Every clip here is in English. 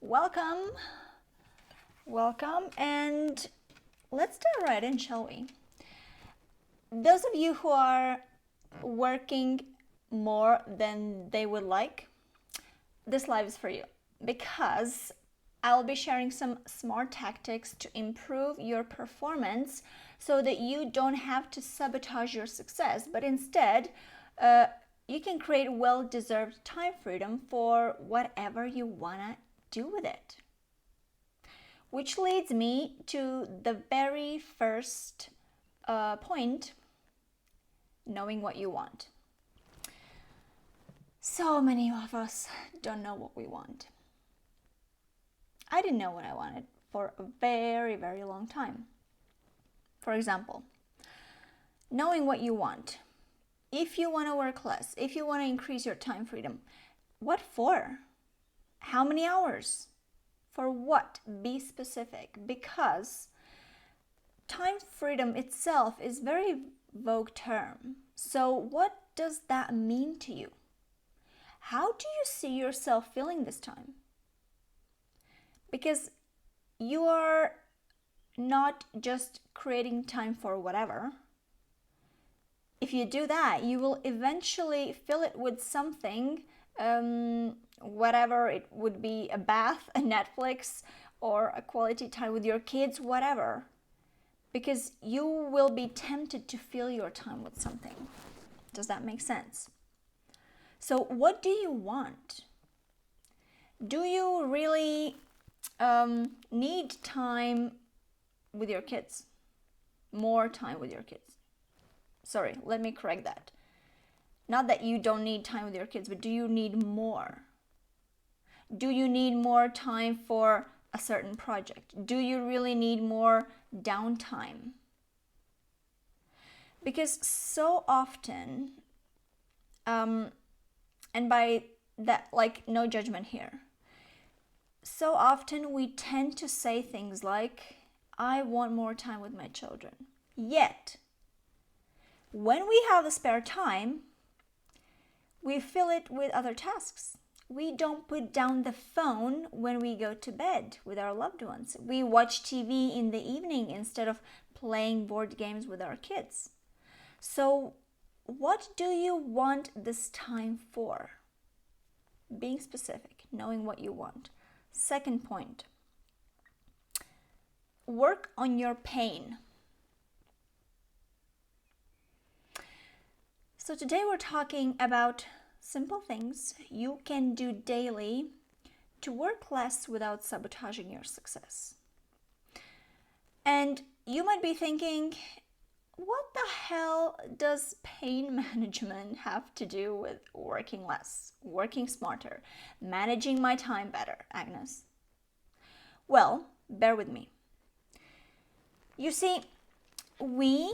Welcome, welcome, and let's dive right in, shall we? Those of you who are working more than they would like, this live is for you because I'll be sharing some smart tactics to improve your performance so that you don't have to sabotage your success, but instead, you can create well-deserved time freedom for whatever you want to do with it. Which leads me to the very first point, knowing what you want. So many of us don't know what we want. I didn't know what I wanted for a very, very long time. For example, knowing what you want. If you want to work less, if you want to increase your time freedom, what for? How many hours? For what? Be specific, because time freedom itself is a very vague term. So what does that mean to you? How do you see yourself feeling this time? Because you are not just creating time for whatever. If you do that, you will eventually fill it with something, whatever it would be, a bath, a Netflix, or a quality time with your kids, whatever. Because you will be tempted to fill your time with something. Does that make sense? So what do you want? Do you really need time with your kids? More time with your kids? Sorry, let me correct that. Not that you don't need time with your kids, but do you need more? Do you need more time for a certain project? Do you really need more downtime? Because so often, and by that, like, no judgment here, so often we tend to say things like, I want more time with my children. Yet, when we have the spare time, we fill it with other tasks. We don't put down the phone when we go to bed with our loved ones. We watch TV in the evening instead of playing board games with our kids. So, what do you want this time for? Being specific, knowing what you want. Second point, work on your pain. So today we're talking about simple things you can do daily to work less without sabotaging your success. And you might be thinking, what the hell does pain management have to do with working less, working smarter, managing my time better, Agnes? Well, bear with me. You see, we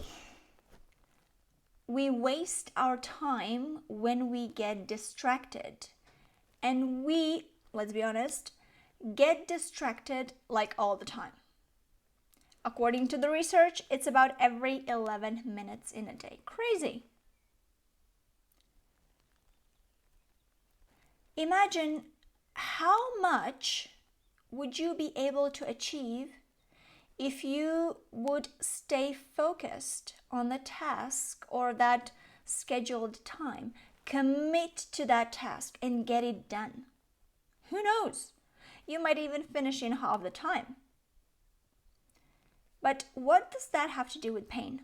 waste our time when we get distracted. And we, let's be honest, get distracted like all the time. According to the research, it's about every 11 minutes in a day. Crazy. Imagine how much would you be able to achieve if you would stay focused on the task or that scheduled time, commit to that task and get it done. Who knows? You might even finish in half the time. But what does that have to do with pain?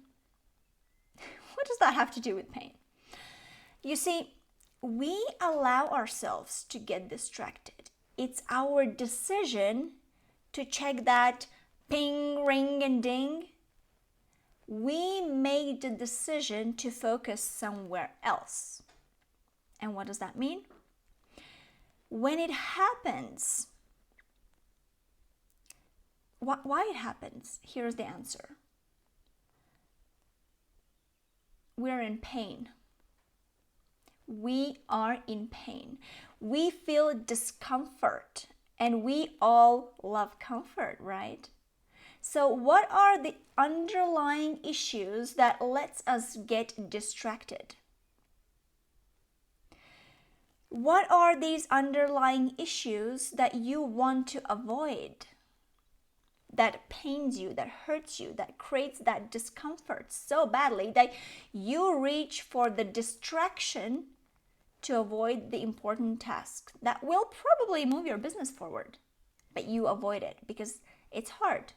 What does that have to do with pain? You see, we allow ourselves to get distracted. It's our decision to check that ping, ring, and ding. We made the decision to focus somewhere else. And what does that mean? When it happens, why it happens? Here's the answer. We're in pain. We are in pain. We feel discomfort, and we all love comfort, right? So what are the underlying issues that lets us get distracted? What are these underlying issues that you want to avoid? That pains you, that hurts you, that creates that discomfort so badly that you reach for the distraction to avoid the important task that will probably move your business forward, but you avoid it because it's hard.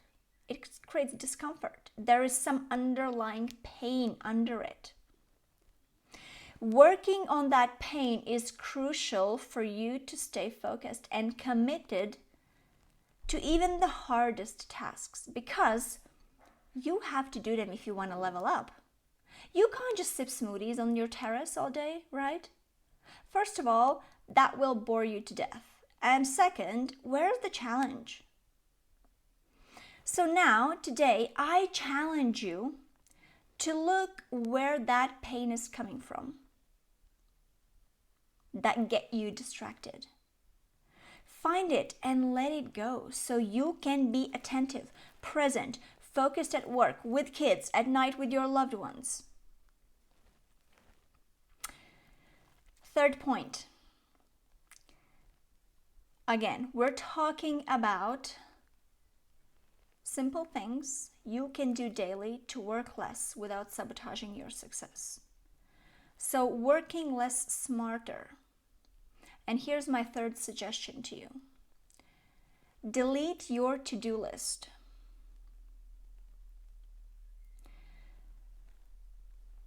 It creates discomfort. There is some underlying pain under it. Working on that pain is crucial for you to stay focused and committed to even the hardest tasks, because you have to do them if you want to level up. You can't just sip smoothies on your terrace all day, right? First of all, that will bore you to death. And second, where's the challenge? So now, today, I challenge you to look where that pain is coming from that get you distracted. Find it and let it go so you can be attentive, present, focused at work, with kids, at night with your loved ones. Third point. Again, we're talking about simple things you can do daily to work less without sabotaging your success. So working less smarter. And here's my third suggestion to you. Delete your to-do list.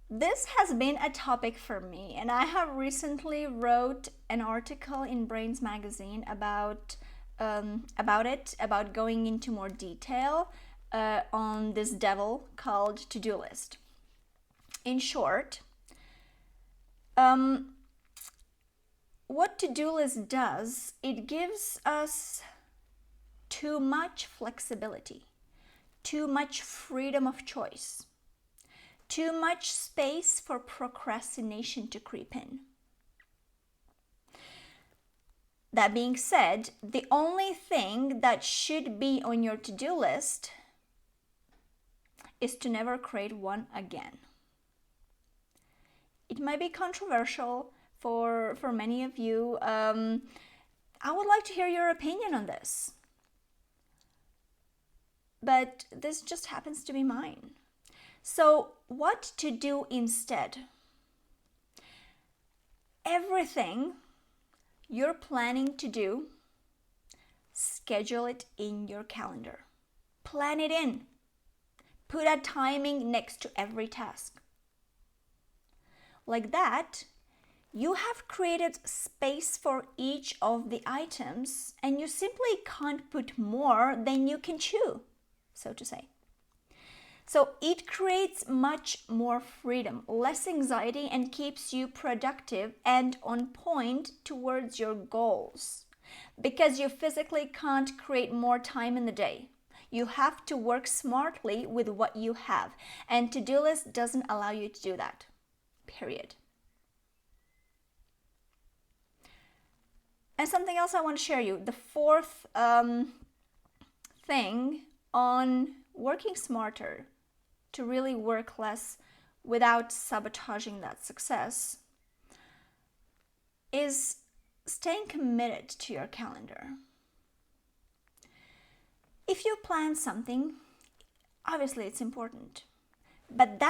This has been a topic for me, and I have recently wrote an article in Brains magazine about going into more detail on this devil called to-do list. In short, what to-do list does, it gives us too much flexibility, too much freedom of choice, too much space for procrastination to creep in. That being said, the only thing that should be on your to-do list is to never create one again. It might be controversial for many of you. I would like to hear your opinion on this. But this just happens to be mine. So, what to do instead? Everything you're planning to do, schedule it in your calendar. Plan it in. Put a timing next to every task. Like that, you have created space for each of the items, and you simply can't put more than you can chew, so to say. So it creates much more freedom, less anxiety, and keeps you productive and on point towards your goals. Because you physically can't create more time in the day. You have to work smartly with what you have. And to-do list doesn't allow you to do that. Period. And something else I want to share you. The fourth thing on working smarter to really work less without sabotaging that success is staying committed to your calendar. If you plan something, obviously it's important. But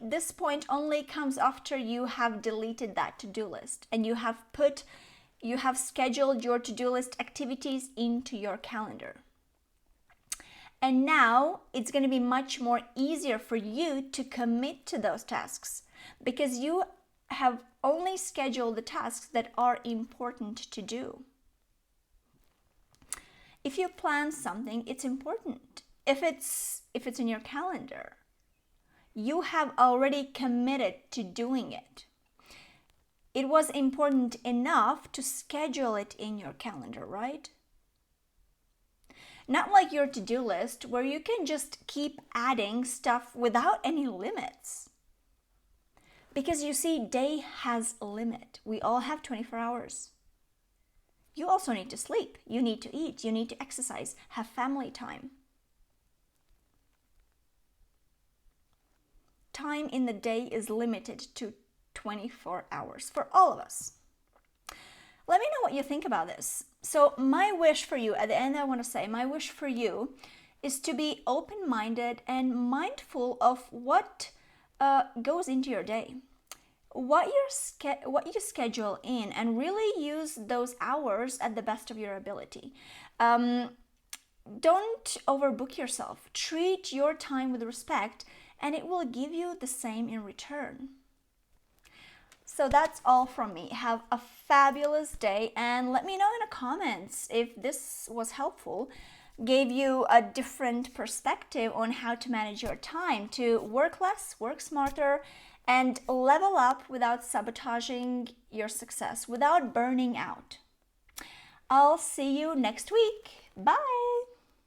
this point only comes after you have deleted that to-do list and you have scheduled your to-do list activities into your calendar. And now it's going to be much more easier for you to commit to those tasks because you have only scheduled the tasks that are important to do. If you plan something, it's important. If it's in your calendar, you have already committed to doing it. It was important enough to schedule it in your calendar, right? Not like your to-do list where you can just keep adding stuff without any limits. Because you see, day has a limit. We all have 24 hours. You also need to sleep. You need to eat. You need to exercise. Have family time. Time in the day is limited to 24 hours for all of us. Let me know what you think about this. So my wish for you, at the end I want to say, my wish for you is to be open-minded and mindful of what goes into your day, what you schedule in, and really use those hours at the best of your ability. Don't overbook yourself. Treat your time with respect, and it will give you the same in return. So that's all from me. Have a fabulous day, and let me know in the comments if this was helpful, gave you a different perspective on how to manage your time to work less, work smarter, and level up without sabotaging your success, without burning out. I'll see you next week. Bye!